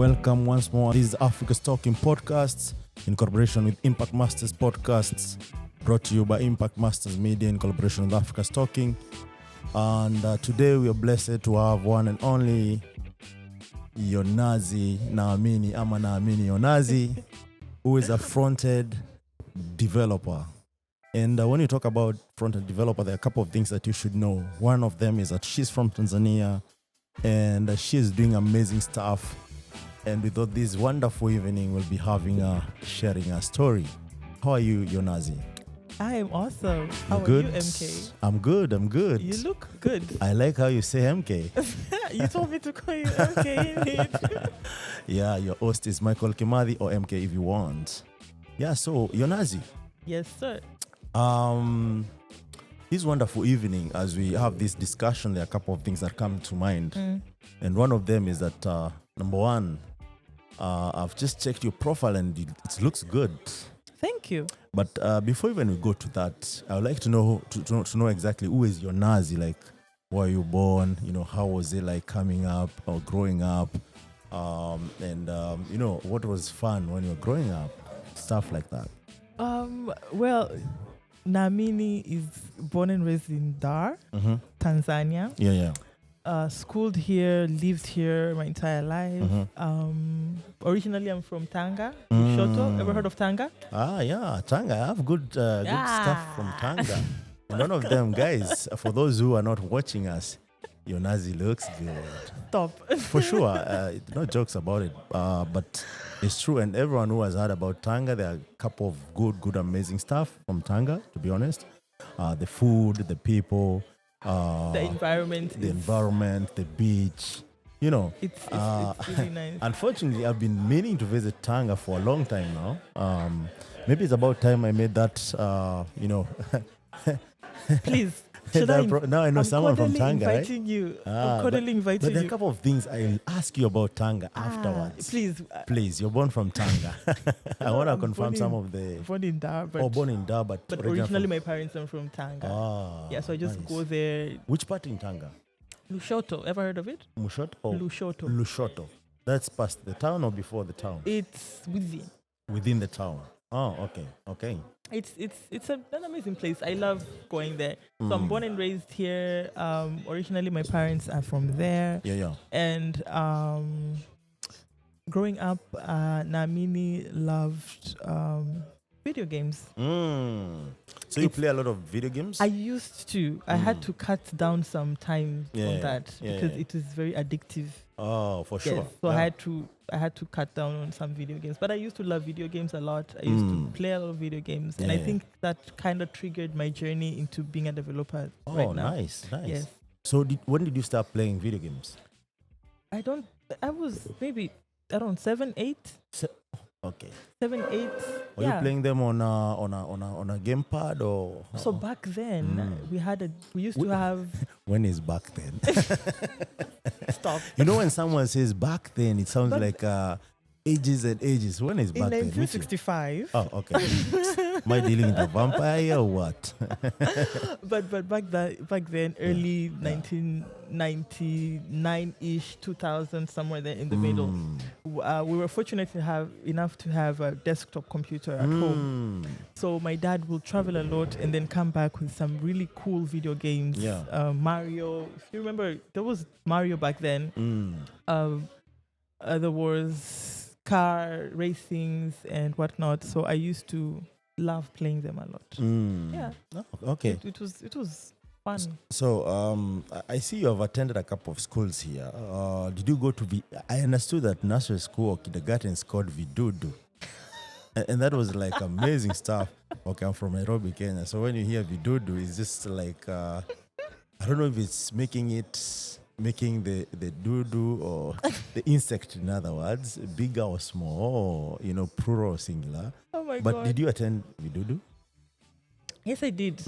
Welcome once more. This is Africa's Talking Podcasts in collaboration with Impact Masters Podcasts, brought to you by Impact Masters Media in collaboration with Africa's Talking. And today we are blessed to have one and only Naamini Yonazi, who is a front-end developer. And when you talk about front-end developer, there are a couple of things that you should know. One of them is that she's from Tanzania, and she's doing amazing stuff. And we thought this wonderful evening we'll be having sharing a story. How are you, Yonazi? I am awesome. How are you, MK? I'm good. You look good. I like how you say MK. You told me to call you MK, innit? Yeah, your host is Michael Kimathi, or MK if you want. Yeah, so Yonazi. Yes, sir. This wonderful evening, as we have this discussion, there are a couple of things that come to mind. And one of them is that, number one, I've just checked your profile and it looks good. Thank you. But before even we go to that, I would like to know to know exactly who is Yonazi. Like, where you born? You know, how was it like coming up or growing up? And what was fun when you were growing up? Stuff like that. Well, Naamini is born and raised in Dar, Tanzania. Yeah. Schooled here, lived here my entire life. Originally, I'm from Tanga, Lushoto. Ever heard of Tanga? Yeah, Tanga. I have good stuff from Tanga. None of them, guys. For those who are not watching us, Yonazi looks good. Stop. For sure. No jokes about it. But it's true. And everyone who has heard about Tanga, there are a couple of good, amazing stuff from Tanga, to be honest. The food, the people. The environment, the beach, it's really nice. Unfortunately, I've been meaning to visit Tanga for a long time now. Maybe it's about time I made that. Please. Now I know someone from Tanga, right? I'm cordially inviting but there are you. a couple of things I'll ask you about Tanga afterwards. Please, you're born from Tanga. I want to confirm some of the... Born in Dar, but originally my parents are from Tanga. So I just go there. Which part in Tanga? Lushoto. Ever heard of it? Lushoto? Lushoto. That's past the town or before the town? It's within. Within the town. Oh, okay. It's an amazing place. I love going there. So I'm born and raised here. Originally, my parents are from there. Yeah. And growing up, Naamini loved video games. So you play a lot of video games? I used to. I had to cut down some time on that because it was very addictive. Oh, for sure. Yes. So I had to cut down on some video games. But I used to love video games a lot. I used to play a lot of video games. And I think that kind of triggered my journey into being a developer right now. Nice. Yes. So when did you start playing video games? I was maybe around 7, 8. Okay. 7, 8. Were you playing them on a gamepad or? So back then we used to have. When is back then? Stop. When someone says back then, it sounds like ages and ages. When is back then? In 1965. Oh, okay. Am I dealing with a vampire or what? but back then, early 1999-ish, 2000, somewhere there in the middle, we were fortunate enough to have a desktop computer at home. So my dad will travel a lot and then come back with some really cool video games. Mario. If you remember, there was Mario back then. There was car racings and whatnot. So I used to love playing them a lot. Yeah. Oh, okay. It was fun. So I see you have attended a couple of schools here. Did you go to I understood that nursery school or kindergarten is called Vidudu. And that was like amazing stuff. Okay, I'm from Nairobi, Kenya. So when you hear Vidudu, it's just like I don't know if it's making the doo-doo or the insect, in other words, bigger or small, or plural or singular. Oh my God. But did you attend Vidudu? Yes, I did.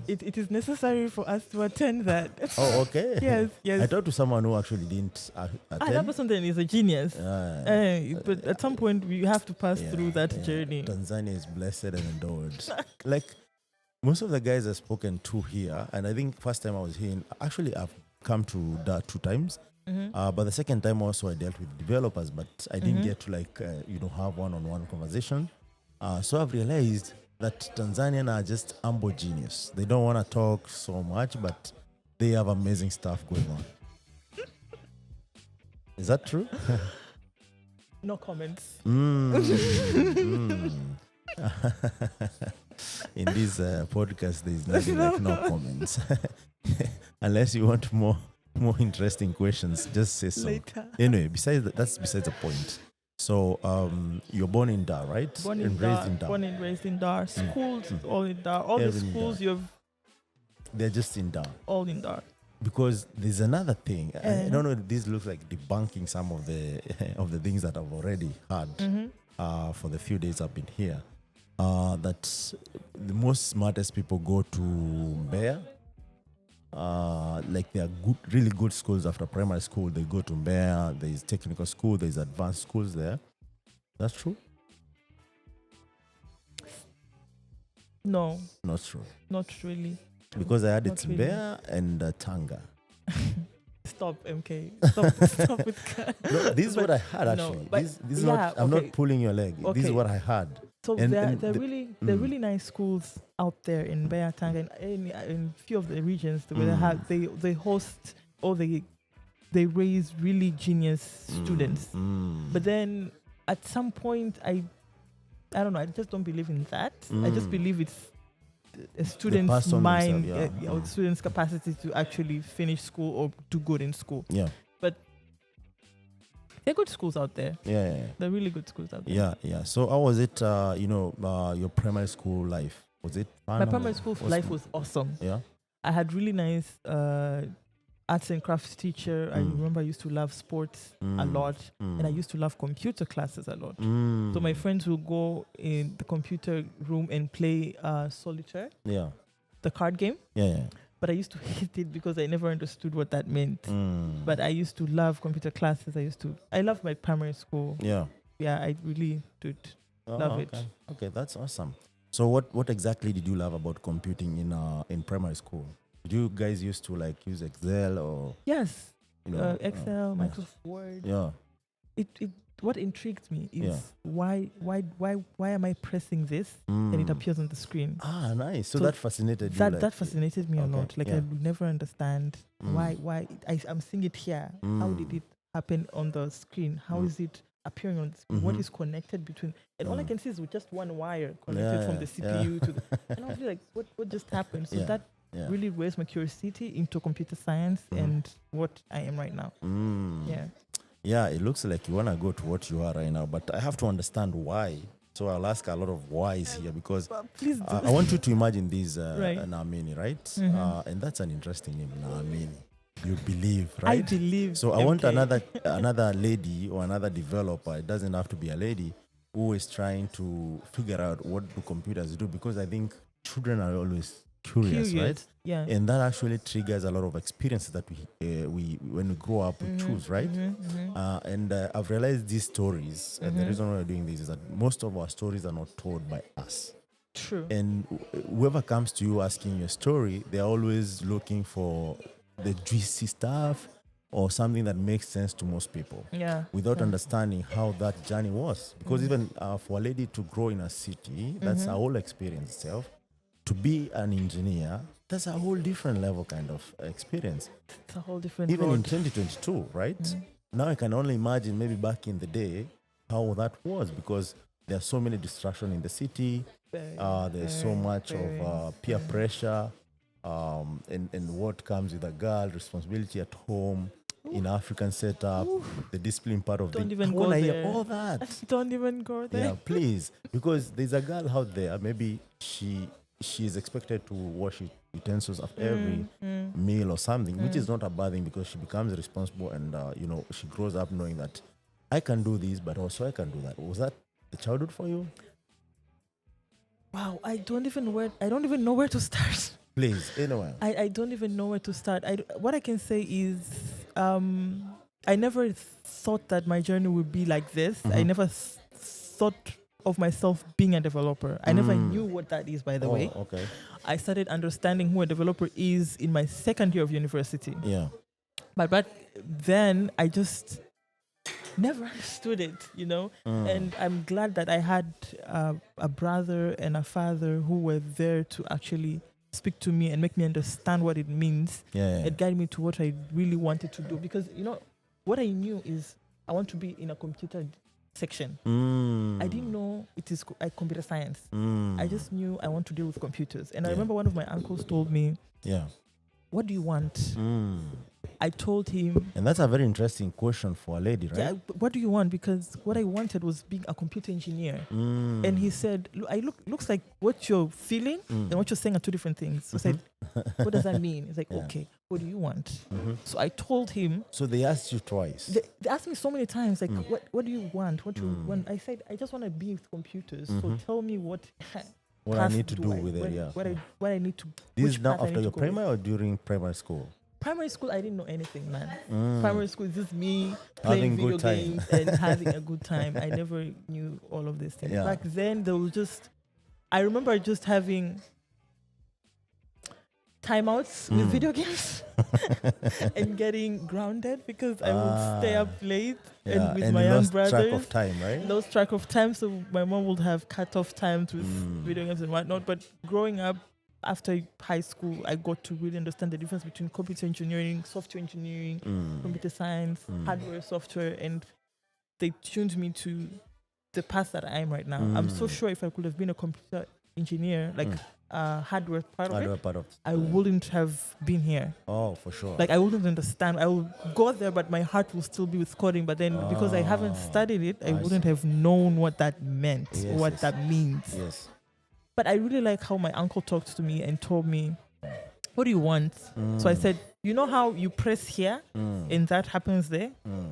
It is necessary for us to attend that. Oh, okay. Yes. I talked to someone who actually didn't attend. That person then is a genius. But at some point, we have to pass through that journey. Tanzania is blessed and endured. Like, most of the guys I've spoken to here, and I think first time I was here, actually I've come to that 2 times. But the second time also I dealt with developers, but I didn't get to have one-on-one conversation. So I've realized that Tanzanians are just humble genius. They don't want to talk so much, but they have amazing stuff going on. Is that true? No comments. In this podcast, there is nothing like no comments. Unless you want more interesting questions, just say so. Later. Anyway, that's besides the point. So you're born in Dar, right? Born and raised in Dar. Schools all in Dar. All the schools they're just in Dar. All in Dar. Because there's another thing. I don't know if this looks like debunking some of the of the things that I've already heard for the few days I've been here. That the most smartest people go to Mbeya. Like there are really good schools after primary school. They go to Mbeya. There is technical school. There is advanced schools there. That's true? No. Not true. Not really. Because I had Not it's really. Mbeya and Tanga. Stop, MK. Stop with No, this is what I had no, actually. but This is not. I'm okay. not pulling your leg. This is Okay. what I had. So And- there and are the- really nice schools out there in Mbeya, Tanga, and in a few of the regions where they host or they raise really genius students. But then at some point, I don't know. I just don't believe in that. I just believe it's a student's person mind, themselves, or the student's capacity to actually finish school or do good in school. Yeah. There are good schools out there. Yeah. There are really good schools out there. Yeah. So how was it? Your primary school life, was it fun? My or primary school life was awesome. Yeah. I had really nice arts and crafts teacher. I remember I used to love sports a lot, and I used to love computer classes a lot. So my friends would go in the computer room and play solitaire, the card game. Yeah. But I used to hate it because I never understood what that meant. But I used to love computer classes. I loved my primary school. Yeah. Yeah, I really did love it. Okay, that's awesome. So what exactly did you love about computing in primary school? Did you guys used to like use Excel or Yes, Excel, yeah. Microsoft Word. Yeah. It what intrigued me is why am I pressing this and it appears on the screen? Ah, nice. So So that fascinated you. That fascinated me a Okay, lot. Like yeah. I would never understand why I'm seeing it here. How did it happen on the screen? How is it appearing on the screen? What is connected between? And all I can see is with just one wire connected from the CPU to the, and I was like, what just happened? So that really raised my curiosity into computer science and what I am right now. Yeah. Yeah, it looks like you want to go to what you are right now, but I have to understand why. So I'll ask a lot of whys here because Please do. I want you to imagine this Right. Naamini, right? And that's an interesting name, Naamini. You believe, right? I believe. So I want MK. another lady or another developer. It doesn't have to be a lady who is trying to figure out what do computers do, because I think children are always curious, right? Yeah. And that actually triggers a lot of experiences that we when we grow up we choose, right? And I've realized these stories, and the reason why we're doing this is that most of our stories are not told by us. True. And whoever comes to you asking your story, they're always looking for the juicy stuff or something that makes sense to most people, Yeah. without understanding how that journey was. Because even for a lady to grow in a city, that's a whole experience itself. To be an engineer, that's a whole different level kind of experience. It's a whole different Even road. in 2022, right? Now I can only imagine maybe back in the day how that was, because there are so many distractions in the city. There's so much of peer pressure, and what comes with a girl, responsibility at home, in African setup, the discipline part of Don't the. even I go wanna hear there. all that. Don't even go there. Yeah, please, because there's a girl out there. Maybe she is expected to wash utensils after every meal or something, which is not a bad thing, because she becomes responsible and she grows up knowing that I can do this, but also I can do that. Was that the childhood for you? Wow, I don't even know where to start. Please, anyway. I don't even know where to start. What I can say is, I never thought that my journey would be like this. I never thought of myself being a developer. I never knew what that is, by the way. Okay. I started understanding who a developer is in my second year of university. Yeah. But then I just never understood it, you know. And I'm glad that I had a brother and a father who were there to actually speak to me and make me understand what it means. It guided me to what I really wanted to do, because you know what I knew is I want to be in a computer section. I didn't know it is computer science. I just knew I want to deal with computers. And I remember one of my uncles told me, what do you want? I told him. And that's a very interesting question for a lady, right? Yeah, what do you want? Because what I wanted was being a computer engineer. And he said, looks like what you're feeling and what you're saying are two different things. So I said, what does that mean? He's like, okay, what do you want? So I told him. So they asked you twice? They asked me so many times, like, what do you want? What do you want? I said, I just want to be with computers. So tell me what I need to do with it, what I need to. This is now after your primary or during primary school? Primary school, I didn't know anything, man. Primary school is just me playing video games and having a good time. I never knew all of these things. Back then, there was just, I remember just having timeouts with video games and getting grounded because I would stay up late and with my young brothers. Track of time, right? Lost track of time, so my mom would have cut off times with video games and whatnot. But growing up, after high school, I got to really understand the difference between computer engineering, software engineering, computer science, hardware, software, and they tuned me to the path that I am right now. I'm so sure if I could have been a computer engineer, like hardware part of it, I wouldn't have been here. Oh, for sure. Like I wouldn't understand. I would go there, but my heart will still be with coding. But then because I haven't studied it, I wouldn't have known what that meant or what that means. Yes. But I really like how my uncle talked to me and told me, what do you want? So I said, you know how you press here and that happens there?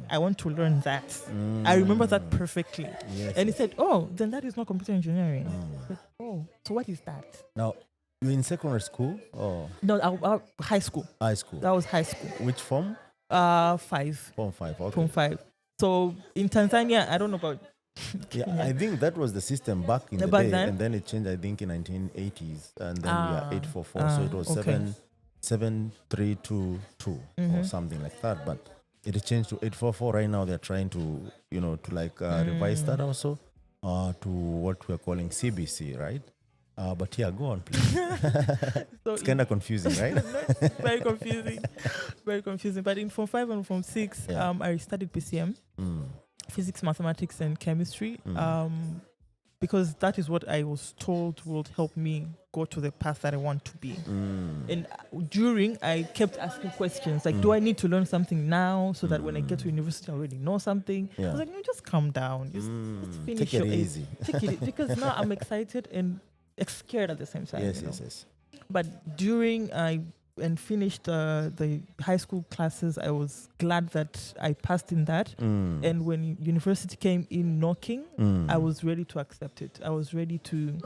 I want to learn that. I remember that perfectly. Yes. And he said, oh, then that is not computer engineering. I said, oh, so what is that? Now, you're in secondary school? Or? No, high school. High school. That was high school. Which form? 5. Form 5, okay. Form 5. So in Tanzania, I don't know about I think that was the system back in the day, and then it changed, I think, in 1980s, and then we are 844, so it was 7322 or something like that, but it changed to 844. Right now they're trying to, revise that also to what we're calling CBC, right? But yeah, go on, please. So it's kind of confusing, right? Very confusing. Very confusing. But in Form 5 and Form 6, I studied PCM. Physics, mathematics, and chemistry, because that is what I was told will help me go to the path that I want to be. And I kept asking questions like, do I need to learn something now so that when I get to university I already know something? I was like, no, just calm down. Just finish Take it easy. Take it because now I'm excited and scared at the same time. Yes. But during and finished the high school classes, I was glad that I passed in that. And when university came in knocking, I was ready to accept it. I was ready to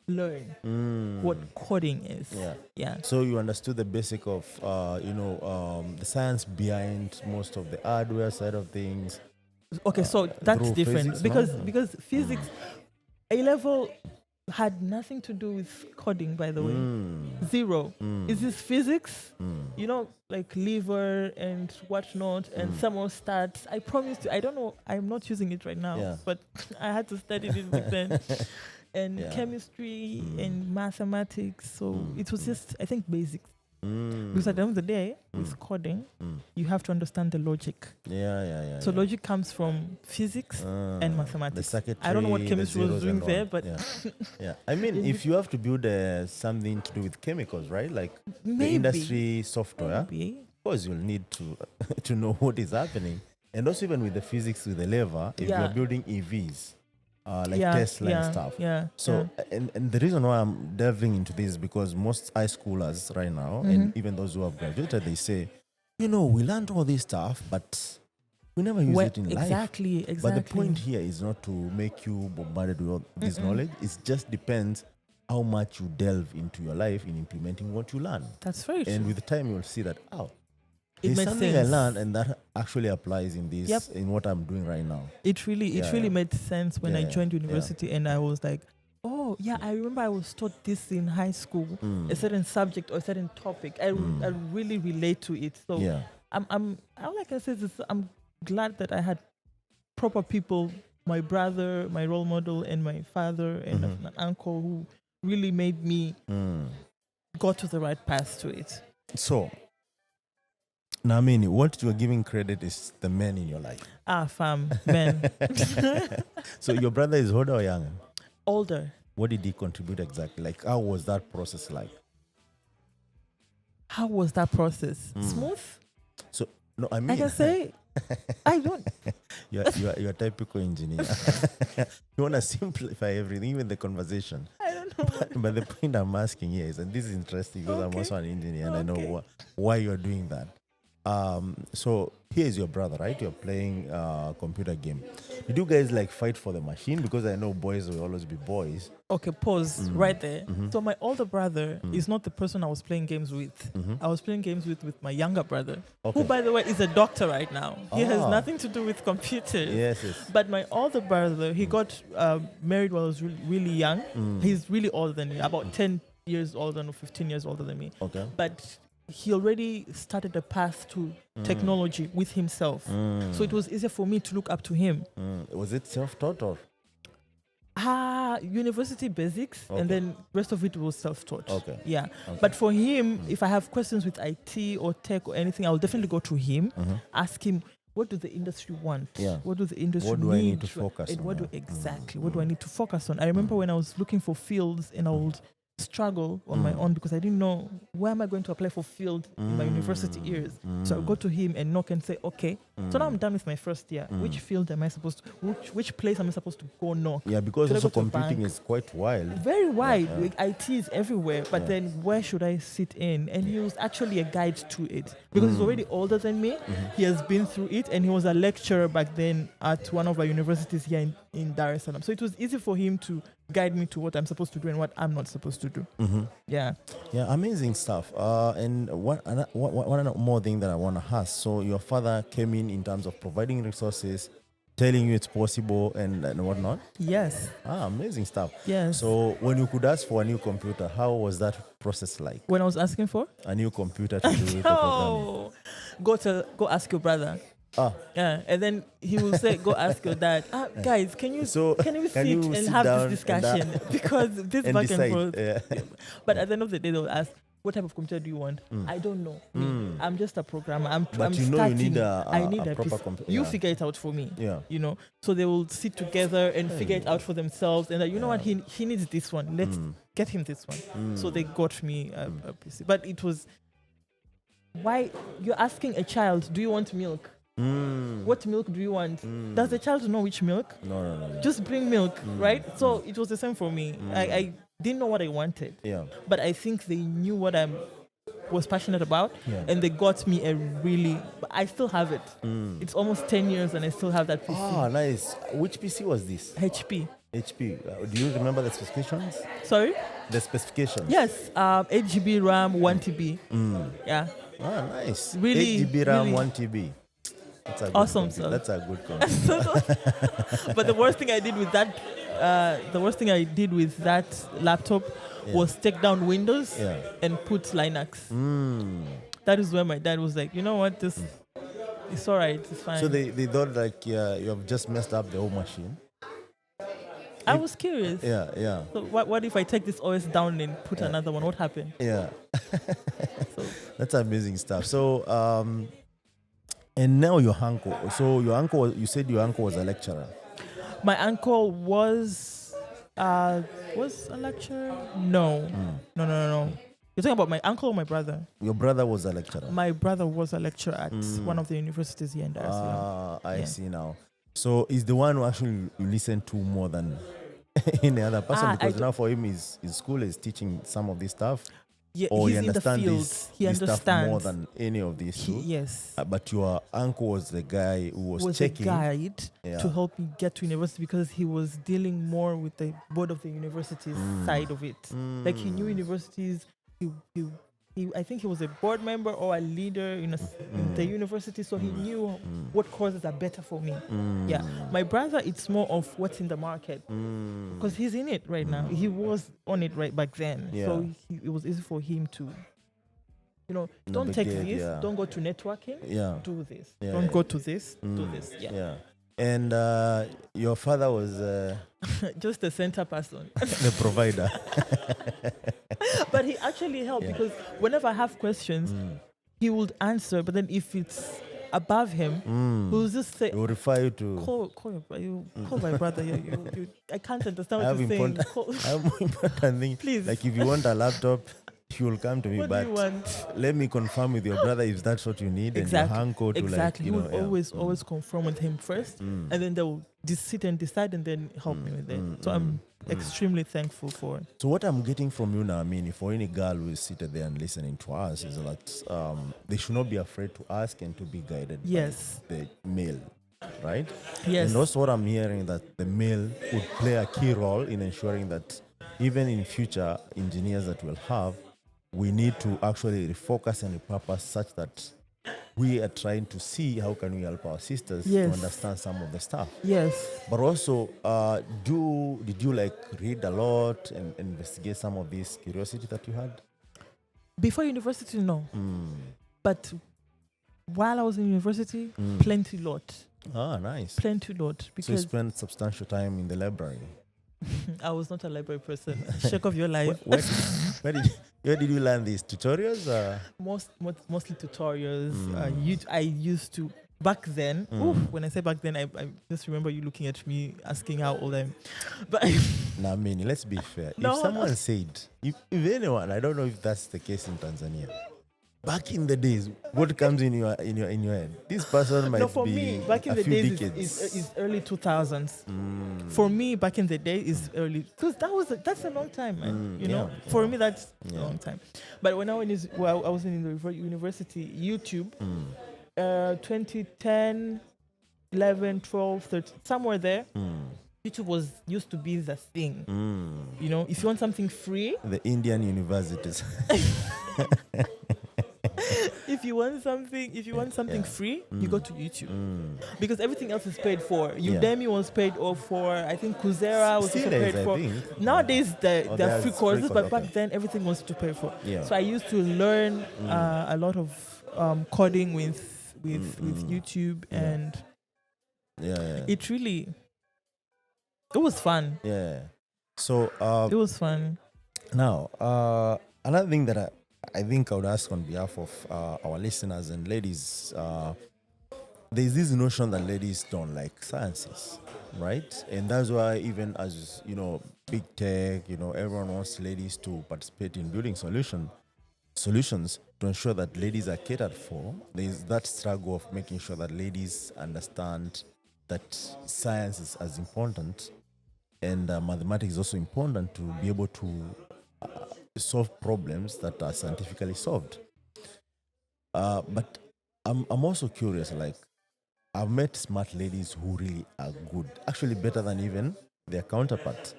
learn what coding is. Yeah. So you understood the basic of, the science behind most of the hardware side of things. Okay, so that's different physics, because physics, A-level had nothing to do with coding, by the way. Zero. Is this physics? Like liver and whatnot and thermostats. I promise you, I don't know, I'm not using it right now, but I had to study it back then. And chemistry and mathematics. So it was just, I think, basics. Because at the end of the day, with coding, you have to understand the logic. So logic comes from physics and mathematics. I don't know what chemistry was doing there, but I mean, if you have to build something to do with chemicals, right? Like maybe, the industry software, maybe. Of course you'll need to know what is happening. And also even with the physics with the lever, if you're building EVs, Tesla and stuff. So, and the reason why I'm delving into this is because most high schoolers right now, and even those who have graduated, they say, we learned all this stuff, but we never use it in life. Exactly. But the point here is not to make you bombarded with all this knowledge. It just depends how much you delve into your life in implementing what you learn. That's very true. And with the time, you'll see that, there's something I learned, and that actually applies in this, in what I'm doing right now. It really made sense when I joined university, and I was like, Oh, yeah, I remember I was taught this in high school, a certain subject or a certain topic. I really relate to it. So Yeah. all I can say is I'm glad that I had proper people, my brother, my role model, and my father and an uncle who really made me go to the right path to it. So, Naamini, what you are giving credit is the men in your life. Fam, men. So your brother is older or younger? Older. What did he contribute exactly? Like, how was that process like? How was that process? Smooth? So, no, I mean, I can say, I don't. you're a typical engineer. You want to simplify everything, even the conversation. I don't know. But the point I'm asking here is, and this is interesting because I'm Okay. also an engineer and I know Okay. why you're doing that. So here's your brother, right? You're playing computer game. Did you guys like fight for the machine? Because I know boys will always be boys. Okay, pause right there. So my older brother is not the person I was playing games with. I was playing games with my younger brother, who, by the way, is a doctor right now. He has nothing to do with computers. Yes. But my older brother, he got married while I was really young. He's really older than me, about 10 years older or 15 years older than me. Okay. But he already started a path to technology with himself. So it was easier for me to look up to him. Was it self-taught or? University basics, Okay. and then rest of it was self-taught. Okay. Yeah. Okay. But for him, if I have questions with IT or tech or anything, I'll definitely go to him, ask him, what do the industry want? Yeah. What do the industry What need? do I need to focus And on? what Yeah. exactly? What do I need to focus on? I remember when I was looking for fields and I would struggle on my own because I didn't know where am I going to apply for field in my university years. So I'll go to him and knock and say, okay, so now I'm done with my first year. Which field am I supposed to, which place am I supposed to go knock? Yeah, because Should I also go to a computing bank? is quite wild. Very wide. Yeah. Like, IT is everywhere. But then where should I sit in? And he was actually a guide to it because he's already older than me. He has been through it and he was a lecturer back then at one of our universities here in Dar es Salaam. So it was easy for him to guide me to what I'm supposed to do and what I'm not supposed to do. Yeah. Yeah, amazing stuff. And one more thing that I want to ask. So your father came in terms of providing resources, telling you it's possible and whatnot. Yes. Amazing stuff. Yes. So when you could ask for a new computer, how was that process like? When I was asking for? A new computer to do the programming. Go ask your brother. Yeah, and then he will say, "Go ask your dad." Guys, can you sit and have down this discussion because this and back decide, and forth. yeah. But at the end of the day, they'll ask, "What type of computer do you want?" I don't know. I'm just a programmer. I'm you know starting. you need I need a a proper PC. computer. You Yeah. figure it out for me. Yeah. You know, so they will sit together and figure it out for themselves. And you know what? He needs this one. Let's get him this one. So they got me a PC. But it was why you're asking a child, "Do you want milk?" What milk do you want? Does the child know which milk? No. Just bring milk, right? So it was the same for me. I didn't know what I wanted. Yeah. But I think they knew what I was passionate about, Yeah. and they got me a really. I still have it. It's almost 10 years, and I still have that PC. Ah, nice. Which PC was this? HP. HP. Do you remember the specifications? Sorry? The specifications? Yes. 8 GB RAM, 1 TB. Yeah. Ah, nice. Really, 8 GB RAM, really 1 TB. That's a good awesome, computer. sir. That's a good computer. But the worst thing I did with that, laptop was take down Windows and put Linux. That is where my dad was like, you know what, this it's all right, it's fine. So they thought like you have just messed up the whole machine. I was curious. Yeah. So what if I take this OS down and put another one? What happened? Yeah. So That's amazing stuff. So and now your uncle. So you said your uncle was a lecturer. my uncle was a lecturer? No. No. You're talking about my uncle or my brother? Your brother was a lecturer. My brother was a lecturer at one of the universities here in Dar es Salaam. I see now. So is the one who actually you listen to more than any other person because now for him his school is teaching some of this stuff. Yeah, Or he's he in the understands field. this stuff understands more than any of these two. Yes. But your uncle was the guy who was Was checking. a guide Yeah. to help me get to university because he was dealing more with the board of the university's side of it. Like he knew universities, he I think he was a board member or a leader in the university, so he knew what courses are better for me. Yeah, my brother, it's more of what's in the market because he's in it right now. He was on it right back then, so it was easy for him to, don't take Navigate, this, don't go to networking, do this, Yeah, don't go to this, do this. Yeah. And your father was Just a center person. the provider. But he actually helped because whenever I have questions, he would answer. But then if it's above him, he'll just say, He will refer you to. call my brother. I can't understand I what have you're saying. I have more important things. Please. Like if you want a laptop, he will come to me. What But do you want? let me confirm with your brother if that's what you need. Exactly. And your uncle to Exactly. like, He would always confirm with him first, and then they'll just sit and decide, and then help me with it. So I'm extremely thankful for it. So what I'm getting from you now, Naamini, for any girl who is seated there and listening to us, is that they should not be afraid to ask and to be guided Yes. by the male, right? Yes. And also what I'm hearing, that the male would play a key role in ensuring that even in future engineers that we'll have, we need to actually refocus and repurpose such that we are trying to see how can we help our sisters to understand some of the stuff. Yes. But also, did you like read a lot and investigate some of this curiosity that you had? Before university, no. But while I was in university, plenty lot. Ah, nice. Plenty lot. So you Because spent substantial time in the library. I was not a library person. Shake of your life. Where did you learn these tutorials? Mostly tutorials. I used to back then. When I say back then, I just remember you looking at me asking how old I am. But Naamini, let's be fair. No, if someone said, if anyone, I don't know if that's the case in Tanzania. Back in the days, what comes in your head? This person might for be me, back in a the few days decades. is early 2000s. For me, back in the day is early, because that's a long time, man. You know, for me that's a long time. But when I was in the university, YouTube, 2010, 11, 12, 13, somewhere there. YouTube used to be the thing. You know, if you want something free, The Indian universities. if you want something free, you go to YouTube, because everything else is paid for. Udemy was paid for. I think Coursera was Still also is, paid I for. think. Nowadays, there are there's free free courses, but course, back then everything was to pay for. Yeah. So I used to learn a lot of coding with YouTube, and it was fun. Yeah. So It was fun. now, another thing that I think I would ask on behalf of our listeners and ladies, there's this notion that ladies don't like sciences, right? And that's why even as, big tech, everyone wants ladies to participate in building solutions to ensure that ladies are catered for. There's that struggle of making sure that ladies understand that science is as important, and mathematics is also important to be able to solve problems that are scientifically solved. But I'm also curious, like, I've met smart ladies who really are good, actually better than even their counterparts.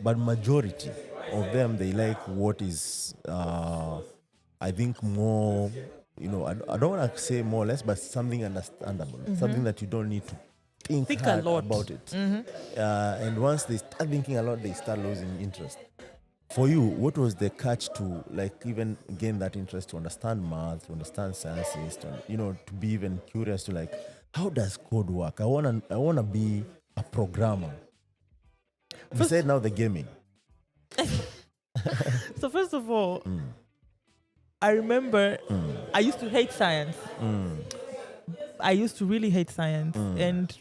But majority of them, they like what is, I think, more, I don't want to say more or less, but something understandable, something that you don't need to think a hard lot about it. And once they start thinking a lot, they start losing interest. For you, what was the catch to like even gain that interest to understand math, to understand sciences, to be even curious to like, how does code work? I wanna be a programmer. Besides now the gaming. So first of all, I remember I used to hate science. I used to really hate science, and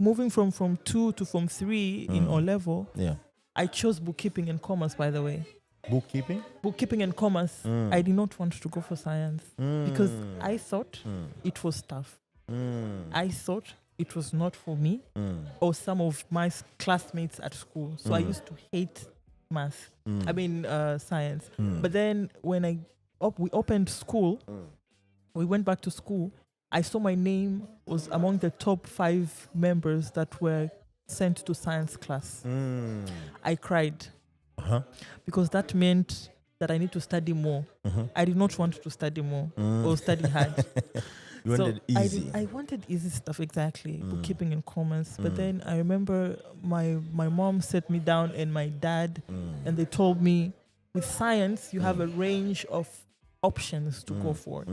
moving from Form 2 to Form 3 in O level, I chose bookkeeping and commerce, by the way. Bookkeeping? Bookkeeping and commerce. I did not want to go for science because I thought it was tough. I thought it was not for me or some of my classmates at school. So I used to hate math. I mean, science. But then when we opened school, we went back to school, I saw my name was among the top 5 members that were sent to science class. I cried because that meant that I need to study more. Mhm. I did not want to study more or study hard. You wanted easy. I wanted easy stuff, exactly, bookkeeping and commerce. But Mm. then I remember my mom set me down and my dad, and they told me, with science, you have a range of options to go for.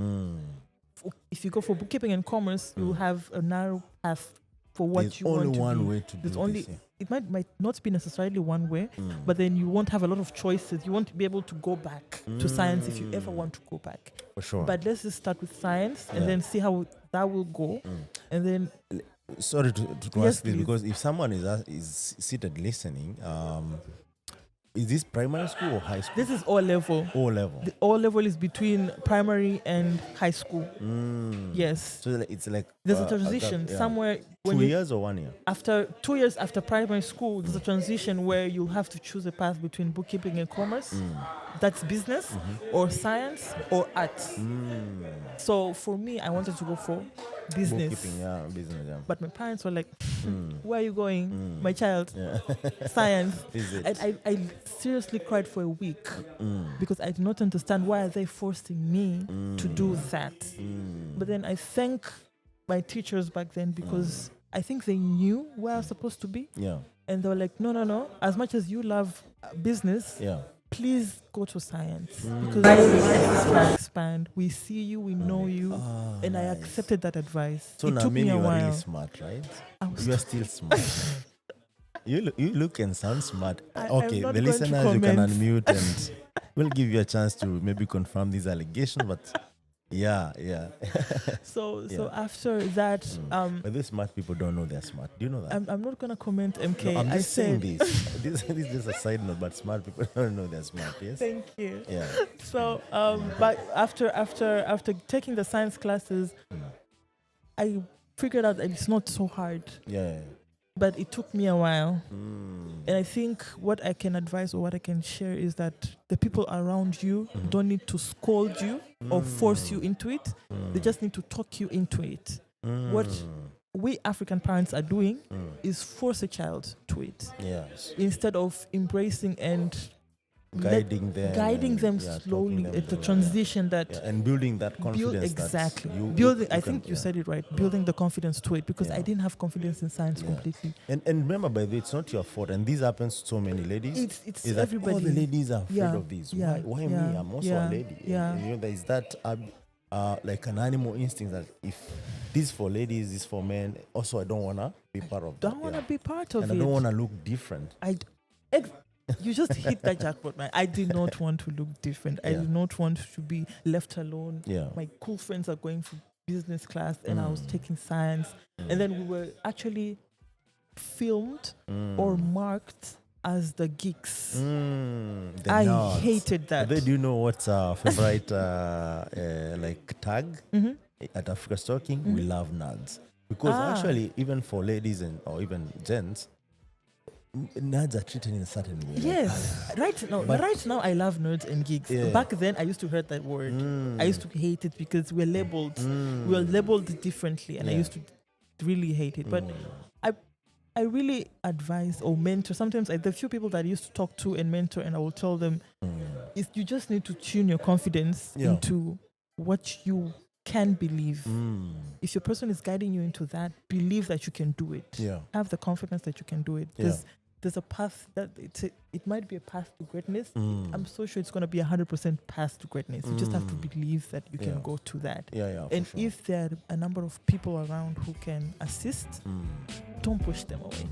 If you go for bookkeeping and commerce, you have a narrow path for what There's you want to only one be. way to There's do only this. Yeah. it might not be necessarily one way, but then you won't have a lot of choices. You won't be able to go back to science if you ever want to go back. For sure. But let's just start with science and Yeah. then see how that will go. And then Sorry to Yes, ask this, please. because if someone is seated listening, is this primary school or high school? this is O level. O level. The O level is between primary and high school. Yes. So it's like There's a transition yeah. somewhere 2 when years or 1 year? after 2 years after primary school, there's a transition where you'll have to choose a path between bookkeeping and commerce. That's business or science or arts. So for me, I wanted to go for business. Bookkeeping, yeah, business, yeah. But my parents were like, where are you going, my child? Yeah. Science. Is it? And I seriously cried for a week because I did not understand why are they forcing me to do that. But then I thank my teachers back then because I think they knew where I was supposed to be. Yeah. And they were like, no. As much as you love business, Yeah. please go to science because we expand. We see you, we know you. And I nice. accepted that advice. So it took me Naamini, a you are while. really smart, right? I was You are still smart. You look and sound smart. I'm Okay, not the going to listeners, you can comment. unmute and we'll give you a chance to maybe confirm these allegations. But yeah. So Yeah. after that, But these smart people don't know they're smart. Do you know that? I'm not gonna comment MK. No, I'm I just saying said this. This is just a side note, but smart people don't know they're smart. Yes. thank you. Yeah. So but after taking the science classes, I figured out that it's not so hard, Yeah. but it took me a while. And I think what I can advise or what I can share is that the people around you don't need to scold you or force you into it. They just need to talk you into it. What we African parents are doing is force a child to it Yes. instead of embracing and Guiding them. guiding and, them yeah, slowly talking them at the through, transition that yeah, and building that build confidence. exactly That you, building. you I can- think you yeah. said it right. Building the confidence to it because Yeah. I didn't have confidence in science Yeah. completely. And remember, by the way, it's not your fault. And this happens to so many ladies. It's is that everybody. all the ladies are afraid Yeah, of this? yeah, Why me? yeah, I'm also yeah, a lady. yeah. And, you know, there is that like an animal instinct that if this for ladies, this for men. Also, I don't wanna be part of that. Don't want to be part of and it. I don't wanna look different. You just hit that jackpot, man. I did not want to look different. I Yeah. did not want to be left alone. Yeah. My cool friends are going for business class and I was taking science. And then we were actually filmed or marked as the geeks. The I nerds. hated that. Do you know what's our favorite like tag at Africa Stalking? We love nerds. Because actually, even for ladies or even gents, nerds are treated in a certain way. Yes, right now I love nerds and geeks. Yeah. Back then I used to hate that word. I used to hate it because we're labeled. We were labeled differently, and I Yeah. used to really hate it. But I really advise or mentor. Sometimes the few people that I used to talk to and mentor, and I will tell them, is you just need to tune your confidence Yeah. into what you can believe. If your person is guiding you into that, believe that you can do it. Yeah. Have the confidence that you can do it. Yeah. There's a path that it might be a path to greatness. I'm so sure it's going to be 100% path to greatness. You just have to believe that you can Yeah. go to that. Yeah, And for sure. if there are a number of people around who can assist, don't push them away.